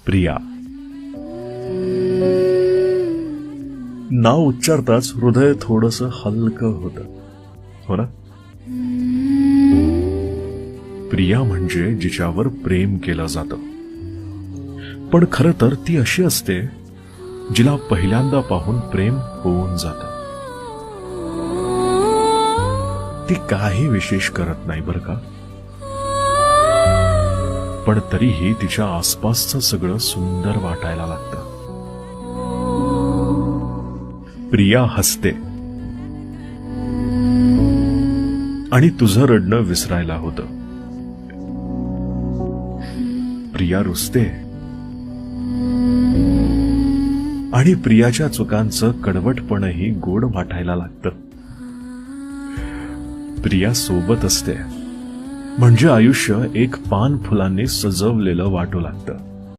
प्रिया. नाव उच्चारताच हृदय थोडंसं हलकं होतं, हो ना? प्रिया म्हणजे जिच्यावर प्रेम केलं जातं. पण खरं तर ती अशी असते जिला पहिल्यांदा पाहून प्रेम होऊन जातं. ती काही विशेष करत नाही बरं का, पण तरीही तिच्या आसपासचं सगळं सुंदर वाटायला लागतं. प्रिया हसते आणि तुझं रडणं विसरायला होतं. प्रिया रुसते आणि प्रियाच्या चुकांचं कडवटपणही गोड वाटायला लागतं. प्रिया सोबत असते म्हणजे आयुष्य एक पान फुलांनी सजवलेलं वाटू लागतं.